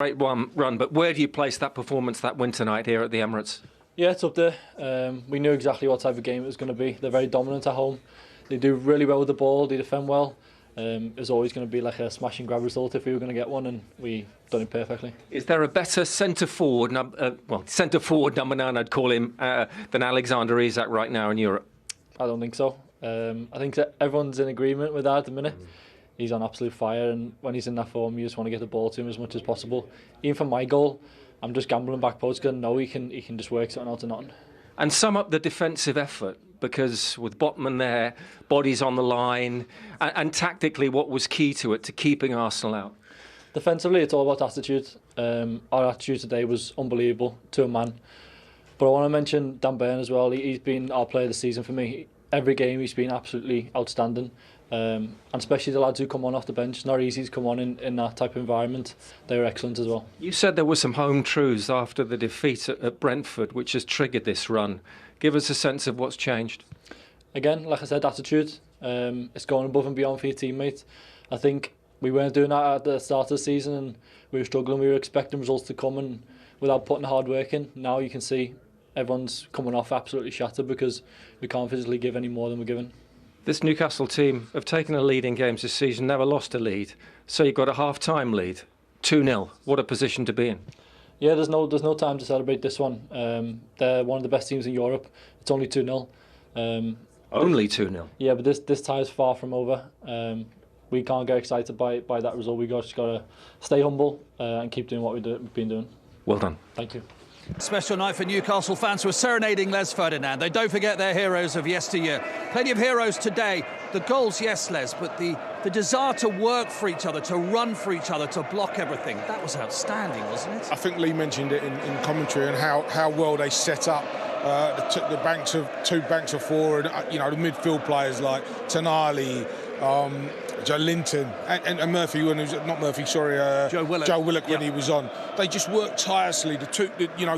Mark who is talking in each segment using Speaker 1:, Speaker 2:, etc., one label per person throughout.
Speaker 1: Great one run, but where do you place that performance that winter night here at the Emirates?
Speaker 2: Yeah, it's up there. We knew exactly what type of game it was going to be. They're very dominant at home. They do really well with the ball. They defend well. It was always going to be like a smash and grab result if we were going to get one, and we done it perfectly.
Speaker 1: Is there a better centre forward, centre forward number 9, I'd call him, than Alexander Isak right now in Europe?
Speaker 2: I don't think so. I think that everyone's in agreement with that at the minute. He's on absolute fire, and when he's in that form, you just want to get the ball to him as much as possible. Even for my goal, I'm just gambling back post because I know he can just work something out of nothing.
Speaker 1: And sum up the defensive effort, because with Botman there, bodies on the line, and tactically, what was key to it, to keeping Arsenal out?
Speaker 2: Defensively, it's all about attitude. Our attitude today was unbelievable to a man. But I want to mention Dan Burn as well. He's been our player of the season for me. Every game he's been absolutely outstanding. And especially the lads who come on off the bench. It's not easy to come on in that type of environment. They were excellent as well.
Speaker 1: You said there were some home truths after the defeat at Brentford, which has triggered this run. Give us a sense of what's changed. Again,
Speaker 2: like I said, attitude. It's going above and beyond for your teammates. I think we weren't doing that at the start of the season, and we were struggling. We were expecting results to come, and without putting hard work in. Now you can see everyone's coming off absolutely shattered because we can't physically give any more than we're given.
Speaker 1: This Newcastle team have taken a lead in games this season, never lost a lead. So you've got a half-time lead, 2-0. What a position to be in.
Speaker 2: Yeah, there's no time to celebrate this one. They're one of the best teams in Europe. It's only 2-0.
Speaker 1: Only 2-0?
Speaker 2: Yeah, but this tie is far from over. We can't get excited by that result. We've just got to stay humble and keep doing what we've been doing.
Speaker 1: Well done.
Speaker 2: Thank you.
Speaker 3: Special night for Newcastle fans who are serenading Les Ferdinand. They don't forget their heroes of yesteryear. Plenty of heroes today. The goals, yes, Les, but the desire to work for each other, to run for each other, to block everything, that was outstanding, wasn't it?
Speaker 4: I think Lee mentioned it in commentary and how well they set up the two banks of four, and the midfield players like Tonali, Joe Linton and Murphy, when he was not Murphy, sorry,
Speaker 3: Joe
Speaker 4: Willock when he was on. They just worked tirelessly.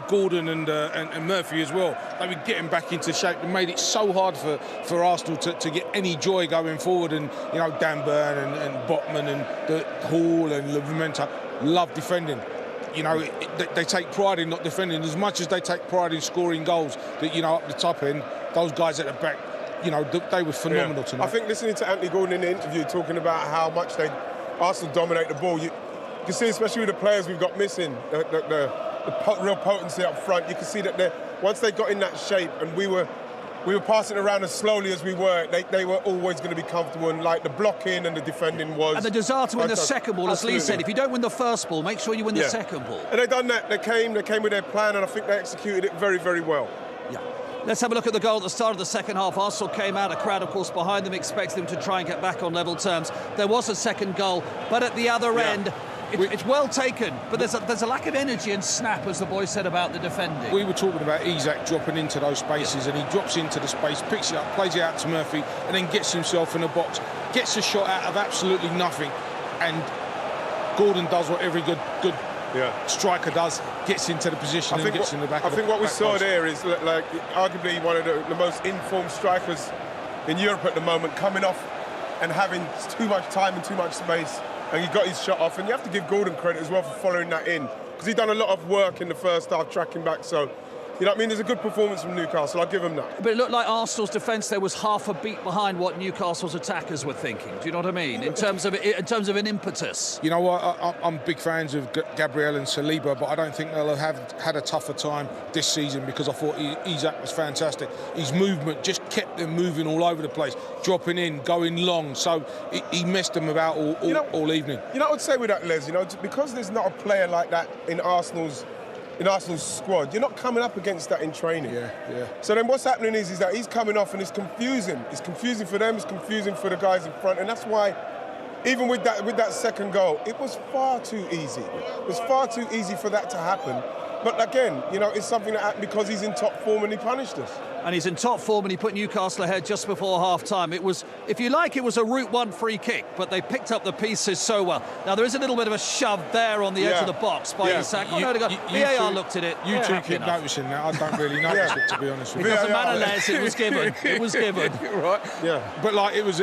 Speaker 4: Gordon and Murphy as well. They were getting back into shape and made it so hard for Arsenal to get any joy going forward. And Dan Burn and Botman and the Hall and Livramento love defending. They take pride in not defending as much as they take pride in scoring goals. That up the top end, those guys at the back. They were phenomenal tonight.
Speaker 5: I think listening to Anthony Gordon in the interview talking about how much Arsenal dominate the ball, you can see, especially with the players we've got missing, the real potency up front. You can see that once they got in that shape, and we were passing around as slowly as we were, they were always going to be comfortable, and like the blocking and the defending was.
Speaker 3: And the desire to win the second ball, as Lee said, if you don't win the first ball, make sure you win the second ball.
Speaker 5: And they done that. They came with their plan, and I think they executed it very, very well.
Speaker 3: Yeah. Let's have a look at the goal at the start of the second half. Arsenal came out, a crowd, of course, behind them, expects them to try and get back on level terms. There was a second goal, but at the other end, it's well taken, but there's a lack of energy and snap, as the boys said about the defending.
Speaker 4: We were talking about Isak dropping into those spaces, and he drops into the space, picks it up, plays it out to Murphy, and then gets himself in a box, gets a shot out of absolutely nothing, and Gordon does what every good striker does, gets into the position and gets in the back.
Speaker 5: I think what we saw there is like arguably one of the most informed strikers in Europe at the moment, coming off and having too much time and too much space, and he got his shot off. And you have to give Gordon credit as well for following that in, because he done a lot of work in the first half tracking back. So there's a good performance from Newcastle. I'll give him that.
Speaker 3: But it looked like Arsenal's defence there was half a beat behind what Newcastle's attackers were thinking. Do you know what I mean? In terms of an impetus.
Speaker 4: I'm big fans of Gabriel and Saliba, but I don't think they'll have had a tougher time this season, because I thought Isak was fantastic. His movement just kept them moving all over the place, dropping in, going long. So he messed them about all evening.
Speaker 5: What I would say with that, Les, because there's not a player like that in Arsenal's squad, you're not coming up against that in training.
Speaker 4: Yeah.
Speaker 5: So then what's happening is that he's coming off, and it's confusing. It's confusing for them, it's confusing for the guys in front, and that's why, even with that second goal, it was far too easy. It was far too easy for that to happen. But again, it's something that happened because he's in top form and he punished us.
Speaker 3: And he's in top form, and he put Newcastle ahead just before half-time. It was, if you like, it was a Route 1 free kick, but they picked up the pieces so well. Now, there is a little bit of a shove there on the edge of the box by Isak. VAR looked at it.
Speaker 4: You two keep noticing that. I don't really notice it, to be honest with you.
Speaker 3: It doesn't matter, Les. It was given. It was given.
Speaker 4: Right? Yeah. But, it was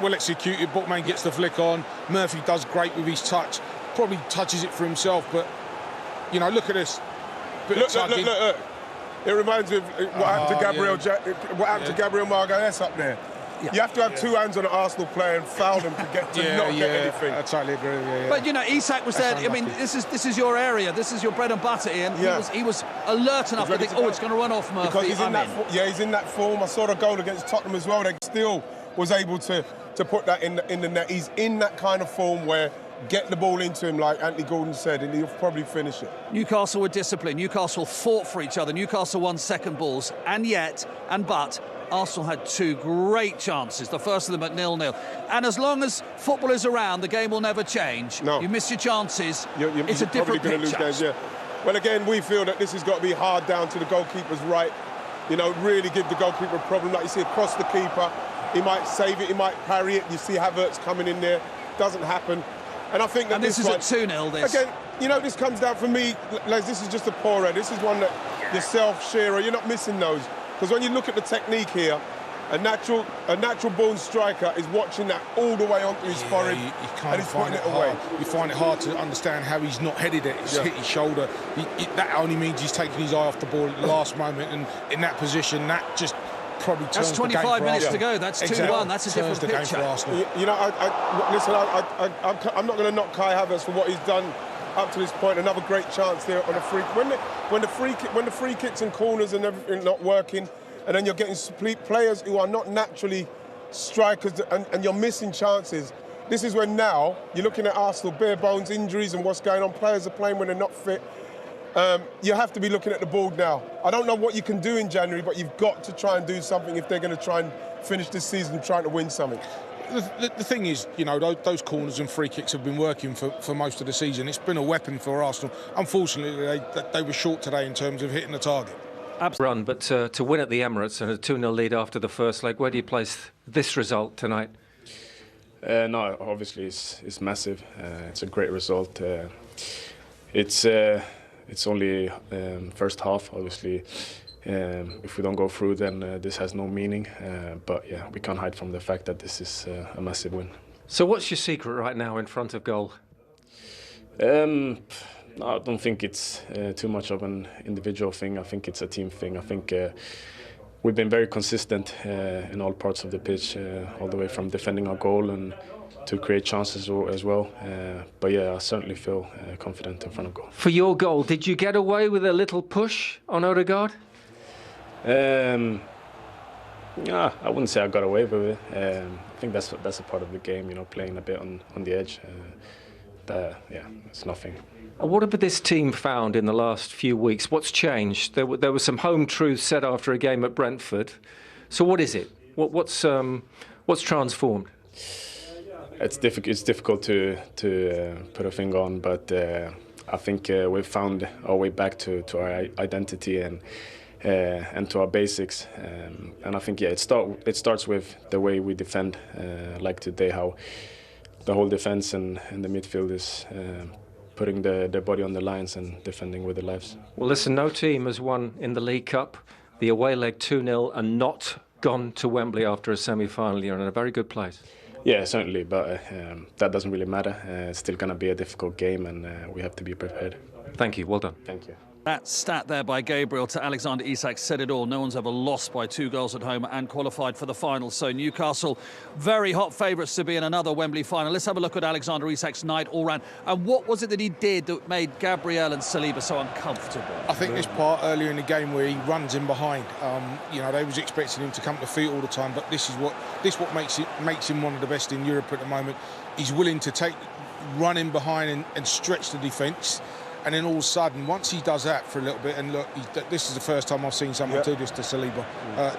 Speaker 4: well executed. Botman gets the flick on. Murphy does great with his touch. probably touches it for himself, but, you know, look at this.
Speaker 5: Look. It reminds me of what happened to Gabriel, to Gabriel Magalhaes up there. Yeah. You have to have two hands on an Arsenal player and foul them to not get anything.
Speaker 4: I totally agree.
Speaker 3: But you know, Isak was there. I mean, this is your area. This is your bread and butter, Ian.
Speaker 5: Yeah.
Speaker 3: He was alert enough to think, it's going to run off Murphy.
Speaker 5: Because he's in that form. I saw the goal against Tottenham as well. They still was able to put that in the net. He's in that kind of form where get the ball into him, like Anthony Gordon said, and he'll probably finish it.
Speaker 3: Newcastle were disciplined. Newcastle fought for each other. Newcastle won second balls, but Arsenal had two great chances, the first of them at 0-0. And as long as football is around, the game will never change.
Speaker 5: No.
Speaker 3: You miss your chances, it's a
Speaker 5: probably
Speaker 3: different
Speaker 5: going to lose
Speaker 3: picture.
Speaker 5: games, yeah. Well, again, we feel that this has got to be hard down to the goalkeeper's right. You know, really give the goalkeeper a problem. Like you see across the keeper, he might save it, he might parry it. You see Havertz coming in there. Doesn't happen. And I think that
Speaker 3: this is at 2-0, this.
Speaker 5: Again, you know, this comes down for me, Les, this is just a poor head. This is one that yourself, Shearer, you're not missing those. Because when you look at the technique here, a natural-born striker is watching that all the way onto his forehead and he's putting it away.
Speaker 4: You find it hard to understand how he's not headed it. It's hit his shoulder. That only means he's taking his eye off the ball at the last moment, and in that position, that just probably turns
Speaker 3: That's 25 minutes to go. That's 2-1.
Speaker 4: Exactly.
Speaker 3: That's a different picture.
Speaker 5: You know, I'm not going to knock Kai Havertz for what he's done up to this point. Another great chance there on a free. When the free kicks and corners and everything not working, and then you're getting players who are not naturally strikers, and you're missing chances. This is when now you're looking at Arsenal, bare bones injuries and what's going on. Players are playing when they're not fit. You have to be looking at the board now. I don't know what you can do in January, but you've got to try and do something if they're going to try and finish this season trying to win something.
Speaker 4: The thing is, you know, those corners and free kicks have been working for most of the season. It's been a weapon for Arsenal. Unfortunately, they were short today in terms of hitting the target.
Speaker 1: Run, but to win at the Emirates and a 2-0 lead after the first leg, where do you place this result tonight?
Speaker 6: No, obviously it's massive. It's a great result. It's only first half, obviously. If we don't go through, then this has no meaning. But yeah, we can't hide from the fact that this is a massive win.
Speaker 1: So what's your secret right now in front of goal?
Speaker 6: No, I don't think it's too much of an individual thing. I think it's a team thing. I think we've been very consistent in all parts of the pitch, all the way from defending our goal and to create chances as well. But yeah, I certainly feel confident in front of goal. For your goal, did you get away with a little push on Odegaard? Yeah, I wouldn't say I got away with it. I think that's a part of the game, you know, playing a bit on the edge. Yeah, it's nothing. What have this team found in the last few weeks? What's changed? There were some home truths said after a game at Brentford. So what is it? What's transformed? It's difficult to put a finger on, but I think we've found our way back to our identity and to our basics. And I think it starts with the way we defend, like today, how the whole defense and the midfield is putting their body on the lines and defending with their lives. Well, listen, no team has won in the League Cup, the away leg 2-0, and not gone to Wembley after a semi-final. You're in a very good place. Yeah, certainly, but that doesn't really matter. It's still going to be a difficult game, and we have to be prepared. Thank you. Well done. Thank you.
Speaker 3: That stat there by Gabriel to Alexander Isak said it all. No one's ever lost by 2 goals at home and qualified for the final. So Newcastle, very hot favourites to be in another Wembley final. Let's have a look at Alexander Isak's night all round. And what was it that he did that made Gabriel and Saliba so uncomfortable?
Speaker 4: I think this part earlier in the game where he runs in behind. You know, they was expecting him to come to feet all the time, but this what makes him one of the best in Europe at the moment. He's willing to run in behind and stretch the defence. And then all of a sudden, once he does that for a little bit, and look, this is the first time I've seen someone do this to Saliba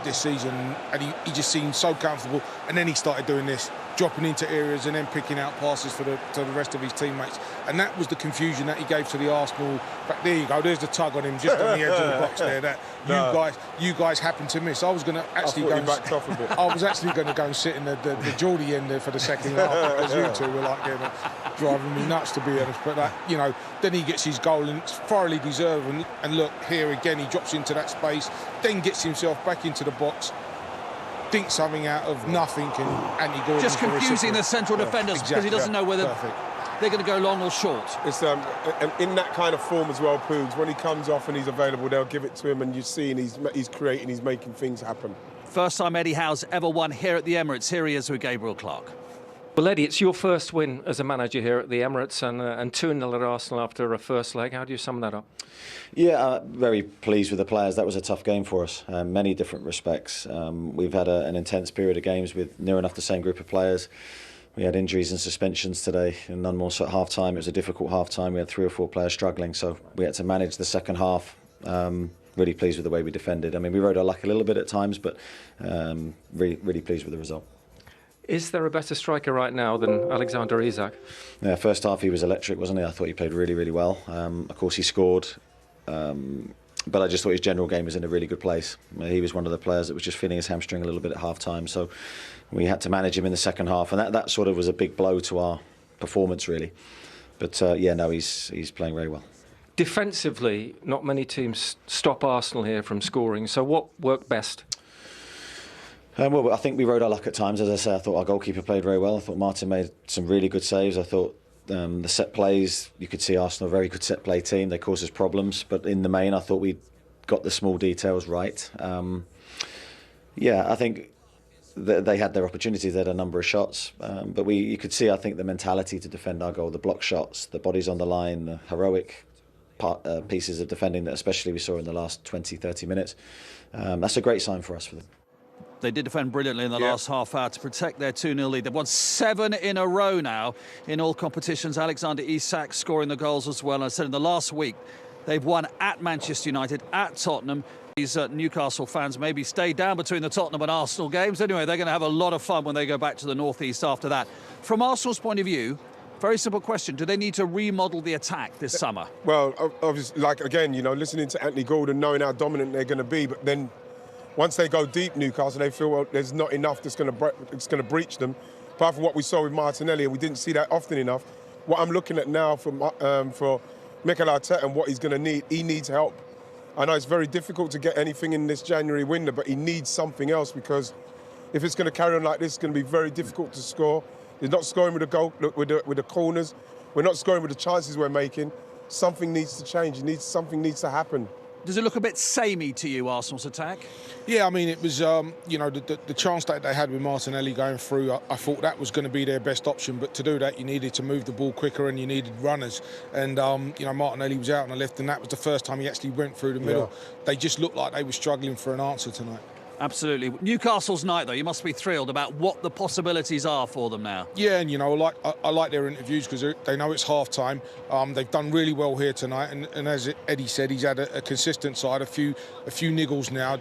Speaker 4: this season, and he just seemed so comfortable. And then he started doing this, dropping into areas and then picking out passes to the rest of his teammates. And that was the confusion that he gave to the Arsenal. But there you go, there's the tug on him just on the edge of the box there. That you guys happened to miss. I was going to actually go. I was actually going to go and sit in the Geordie end there for the second half because you two were like driving me nuts, to be honest. But you know, then he gets his goal and it's thoroughly deserved. And look, here again, he drops into that space, then gets himself back into the box. Thinks something out of nothing, and Andy Gordon
Speaker 3: just confusing the central defenders because he doesn't know whether they're going to go long or short.
Speaker 5: It's and in that kind of form as well, Poogs. When he comes off and he's available, they'll give it to him, and you're seeing he's creating, he's making things happen.
Speaker 3: First time Eddie Howe's ever won here at the Emirates. Here he is with Gabriel Clark.
Speaker 1: Well, Eddie, it's your first win as a manager here at the Emirates, and 2-0 at Arsenal after a first leg. How do you sum that up?
Speaker 7: Yeah, very pleased with the players. That was a tough game for us, many different respects. We've had an intense period of games with near enough the same group of players. We had injuries and suspensions today, and none more so at half-time. It was a difficult half-time. We had 3 or 4 players struggling, so we had to manage the second half. Really pleased with the way we defended. I mean, we rode our luck a little bit at times, but really pleased with the result.
Speaker 1: Is there a better striker right now than Alexander Isak?
Speaker 7: Yeah, first half he was electric, wasn't he? I thought he played really well. Of course, he scored, but I just thought his general game was in a really good place. He was one of the players that was just feeling his hamstring a little bit at half-time, so we had to manage him in the second half, and that sort of was a big blow to our performance, really. But he's playing very well.
Speaker 1: Defensively, not many teams stop Arsenal here from scoring, so what worked best?
Speaker 7: Well, I think we rode our luck at times. As I say, I thought our goalkeeper played very well. I thought Martin made some really good saves. I thought the set plays, you could see Arsenal a very good set play team. They caused us problems, but in the main, I thought we got the small details right. I think they had their opportunities. They had a number of shots, but you could see, I think, the mentality to defend our goal, the block shots, the bodies on the line, the heroic pieces of defending that especially we saw in the last 20-30 minutes. That's a great sign for us for them.
Speaker 3: They did defend brilliantly in the last half hour to protect their 2-0 lead. They've won 7 in a row now in all competitions. Alexander Isak scoring the goals as well. And I said in the last week, they've won at Manchester United, at Tottenham. These Newcastle fans maybe stay down between the Tottenham and Arsenal games. Anyway, they're going to have a lot of fun when they go back to the northeast after that. From Arsenal's point of view, very simple question. Do they need to remodel the attack this summer?
Speaker 5: Well, obviously, listening to Anthony Gordon, knowing how dominant they're going to be, but then once they go deep, Newcastle, they feel, well, there's not enough that's going to breach them. Apart from what we saw with Martinelli, and we didn't see that often enough. What I'm looking at now for Mikel Arteta and what he's going to need, he needs help. I know it's very difficult to get anything in this January window, but he needs something else, because if it's going to carry on like this, it's going to be very difficult to score. He's not scoring with the goal, with the corners. We're not scoring with the chances we're making. Something needs to change. Something needs to happen.
Speaker 3: Does it look a bit samey to you, Arsenal's attack?
Speaker 4: Yeah, I mean, it was, the chance that they had with Martinelli going through, I thought that was going to be their best option. But to do that, you needed to move the ball quicker and you needed runners. And, Martinelli was out on the left, and that was the first time he actually went through the middle. Yeah. They just looked like they were struggling for an answer tonight.
Speaker 3: Absolutely. Newcastle's night, though, you must be thrilled about what the possibilities are for them now.
Speaker 4: Yeah, and I like their interviews because they know it's half-time. They've done really well here tonight, and as Eddie said, he's had a consistent side, a few niggles now.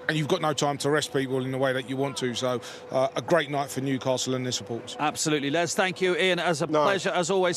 Speaker 4: And you've got no time to rest people in the way that you want to. So a great night for Newcastle and their supporters.
Speaker 3: Absolutely, Les. Thank you, Ian. As a pleasure as always.